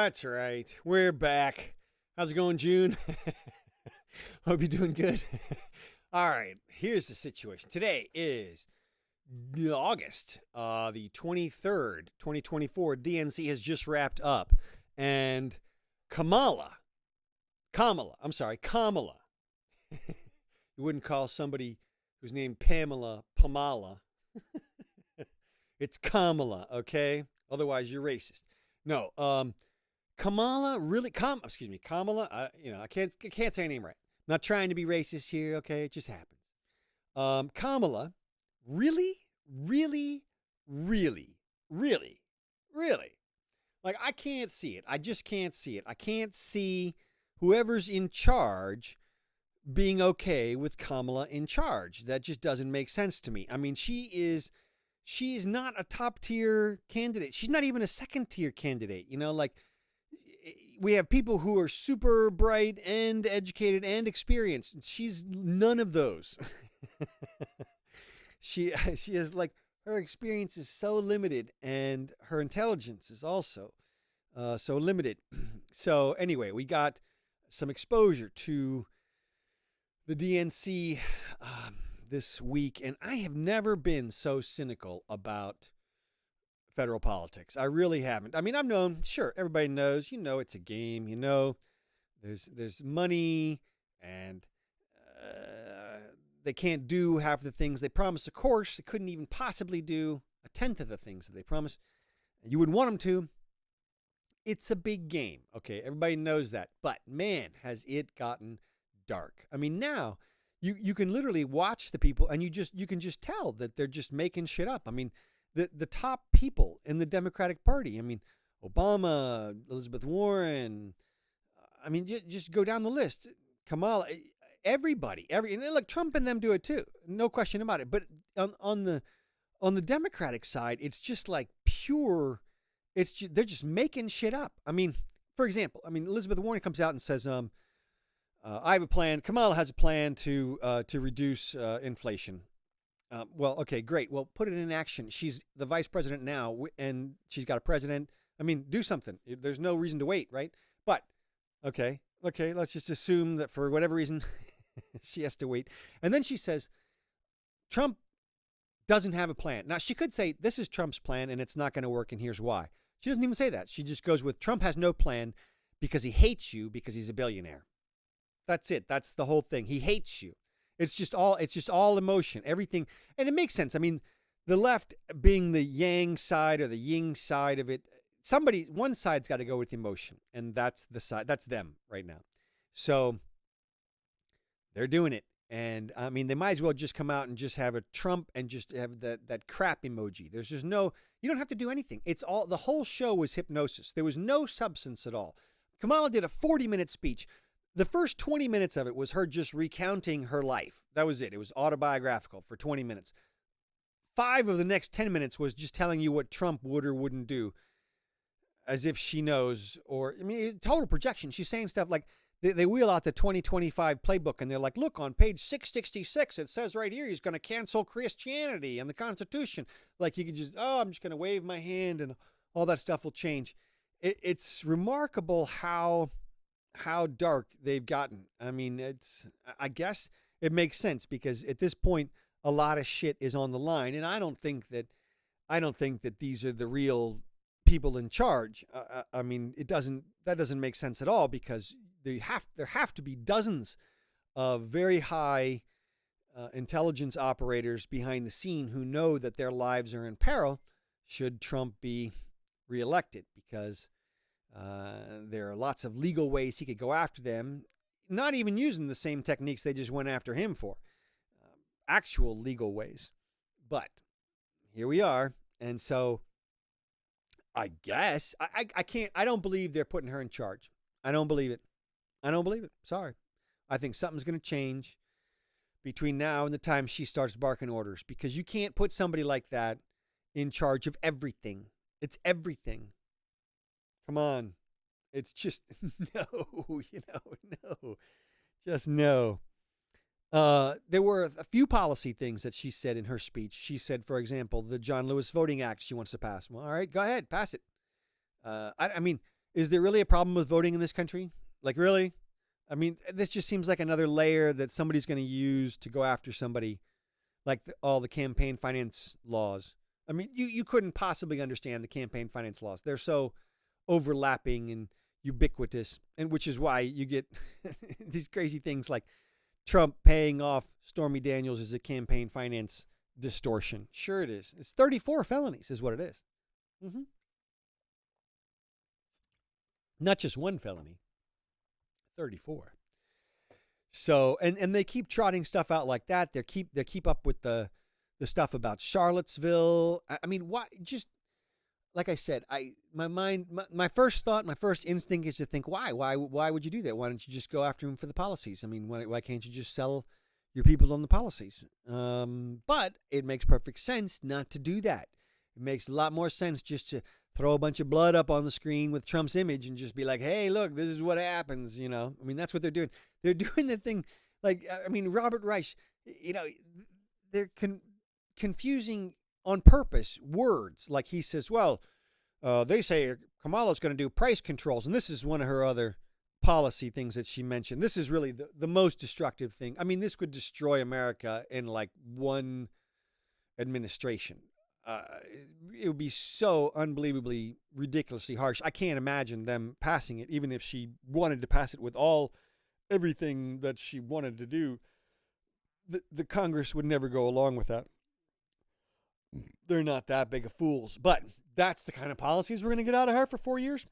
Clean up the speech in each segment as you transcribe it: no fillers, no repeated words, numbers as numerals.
That's right. We're back. How's it going, June? Hope you're doing good. All right. Here's the situation. Today is August the 23rd, 2024. DNC has just wrapped up. And Kamala. You wouldn't call somebody who's named Pamela. It's Kamala, okay? Otherwise, you're racist. No, Kamala really, Kamala, I can't say her name right. I'm not trying to be racist here, okay? It just happens. Kamala really, like, I can't see it. I just can't see it. I can't see whoever's in charge being okay with Kamala in charge. That just doesn't make sense to me. I mean, she's not a top tier candidate. She's not even a second tier candidate. Like, we have people who are super bright and educated and experienced. She's none of those. She has, like, her experience is so limited, and her intelligence is also so limited. So anyway, we got some exposure to the DNC this week, and I have never been so cynical about federal politics. I really haven't. I mean, I've known, sure, everybody knows, it's a game, there's money, and they can't do half the things they promise. Of course, they couldn't even possibly do a tenth of the things that they promise. You wouldn't want them to. It's a big game, okay? Everybody knows that. But man, has it gotten dark. I mean, now you can literally watch the people, and you can just tell that they're just making shit up. I mean, the top people in the Democratic Party. I mean, Obama, Elizabeth Warren. I mean, just go down the list. Kamala, everybody, and look, Trump and them do it too. No question about it. But on the Democratic side, it's just like pure. They're just making shit up. I mean, for example, Elizabeth Warren comes out and says, I have a plan. Kamala has a plan to reduce inflation. Well, okay, great. Well, put it in action. She's the vice president now, and she's got a president. I mean, do something. There's no reason to wait, right? But, okay, let's just assume that for whatever reason, she has to wait. And then she says, Trump doesn't have a plan. Now, she could say, this is Trump's plan, and it's not going to work, and here's why. She doesn't even say that. She just goes with, Trump has no plan because he hates you because he's a billionaire. That's it. That's the whole thing. He hates you. It's just all emotion, everything. And it makes sense. I mean, the left being the yang side or the yin side of it, one side's got to go with emotion. And that's them right now. So they're doing it. And I mean, they might as well just come out and just have a Trump and just have that crap emoji. There's just you don't have to do anything. The whole show was hypnosis. There was no substance at all. Kamala did a 40-minute speech. The first 20 minutes of it was her just recounting her life. That was it. It was autobiographical for 20 minutes. 5 of the next 10 minutes was just telling you what Trump would or wouldn't do, as if she knows. Total projection. She's saying stuff like they wheel out the 2025 playbook, and they're like, look, on page 666, it says right here he's going to cancel Christianity and the Constitution. Like, you could just, I'm just going to wave my hand and all that stuff will change. It's remarkable how dark they've gotten. I mean, I guess it makes sense because at this point, a lot of shit is on the line. And I don't think that these are the real people in charge. I mean, that doesn't make sense at all, because there have to be dozens of very high intelligence operators behind the scene who know that their lives are in peril should Trump be reelected, because there are lots of legal ways he could go after them, not even using the same techniques they just went after him for, actual legal ways. But here we are. And so I guess I don't believe they're putting her in charge. I don't believe it. Sorry. I think something's going to change between now and the time she starts barking orders, because you can't put somebody like that in charge of everything. It's everything. Come on. It's just no, just no. There were a few policy things that she said in her speech. She said, for example, the John Lewis Voting Act she wants to pass. Well, all right, go ahead, pass it. I mean, is there really a problem with voting in this country? Like, really? I mean, this just seems like another layer that somebody's going to use to go after somebody, like all the campaign finance laws. I mean, you couldn't possibly understand the campaign finance laws. They're so overlapping and ubiquitous, and which is why you get these crazy things like Trump paying off Stormy Daniels as a campaign finance distortion. Sure it is. It's 34 felonies is what it is. Mm-hmm. Not just one felony, 34. So, and they keep trotting stuff out like that. They keep up with the stuff about Charlottesville. I mean, why? Just like I said, my first thought, my first instinct is to think, why would you do that? Why don't you just go after him for the policies? I mean, why can't you just sell your people on the policies? But it makes perfect sense not to do that. It makes a lot more sense just to throw a bunch of blood up on the screen with Trump's image and just be like, hey, look, this is what happens, you know. I mean, that's what they're doing. They're doing the thing like, I mean, Robert Reich, you know, they're confusing on purpose words. Like he says, well, they say Kamala's going to do price controls. And this is one of her other policy things that she mentioned. This is really the most destructive thing. I mean, this could destroy America in like one administration. It would be so unbelievably ridiculously harsh. I can't imagine them passing it, even if she wanted to pass it with everything that she wanted to do. The Congress would never go along with that. They're not that big of fools. But that's the kind of policies we're going to get out of her for 4 years.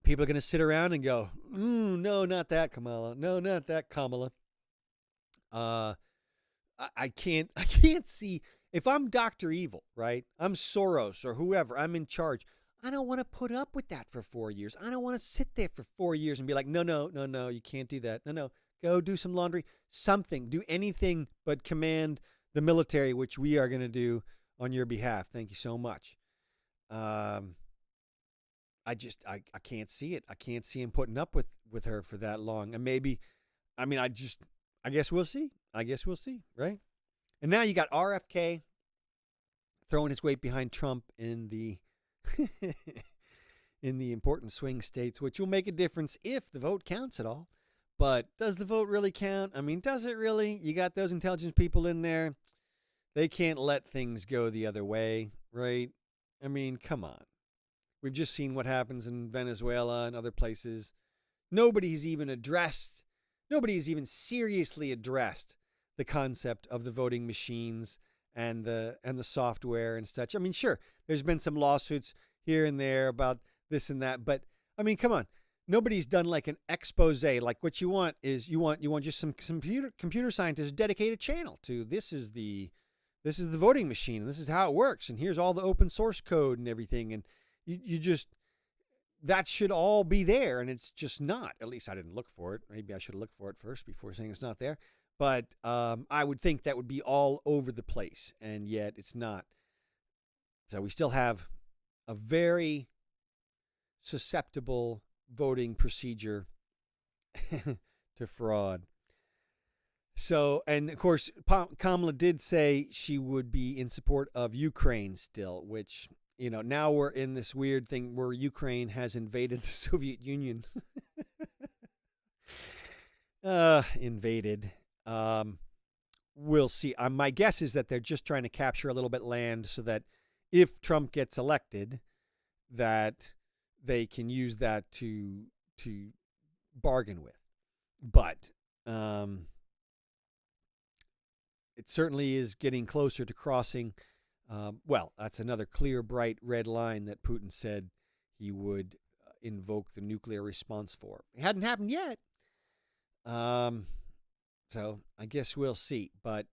People are going to sit around and go, no, not that Kamala. No, not that Kamala. I can't see. If I'm Dr. Evil, right? I'm Soros or whoever. I'm in charge. I don't want to put up with that for 4 years. I don't want to sit there for 4 years and be like, no, you can't do that. No, go do some laundry. Something. Do anything but command the military, which we are going to do on your behalf. Thank you so much. I can't see it. I can't see him putting up with her for that long. And maybe, I guess we'll see. Right? And now you got RFK throwing his weight behind Trump in the in the important swing states, which will make a difference if the vote counts at all. But does the vote really count? I mean, does it really? You got those intelligence people in there. They can't let things go the other way, right? I mean, come on. We've just seen what happens in Venezuela and other places. Nobody's even seriously addressed the concept of the voting machines and the software and such. I mean, sure, there's been some lawsuits here and there about this and that, but I mean, come on. Nobody's done like an expose. Like what you want is you want just some computer scientists dedicate a channel to this is the voting machine and this is how it works and here's all the open source code and everything, and you just, that should all be there, and it's just not. At least I didn't look for it. Maybe I should have looked for it first before saying it's not there. But I would think that would be all over the place, and yet it's not. So we still have a very susceptible voting procedure to fraud. So, and of course, Kamala did say she would be in support of Ukraine still, which, you know, now we're in this weird thing where Ukraine has invaded the Soviet Union. Invaded. We'll see. My guess is that they're just trying to capture a little bit land so that if Trump gets elected, that they can use that to bargain with. But it certainly is getting closer to crossing. Well, that's another clear, bright red line that Putin said he would invoke the nuclear response for. It hadn't happened yet. So I guess we'll see. But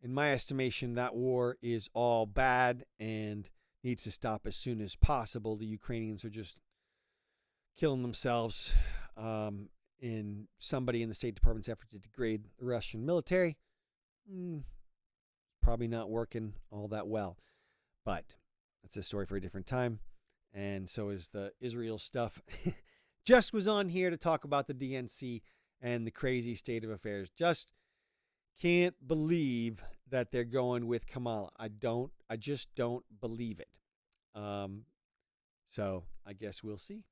in my estimation, that war is all bad and needs to stop as soon as possible. The Ukrainians are just killing themselves in somebody in the State Department's effort to degrade the Russian military. Probably not working all that well. But that's a story for a different time. And so is the Israel stuff. Just was on here to talk about the DNC and the crazy state of affairs. Just can't believe that they're going with Kamala. I just don't believe it. So I guess we'll see.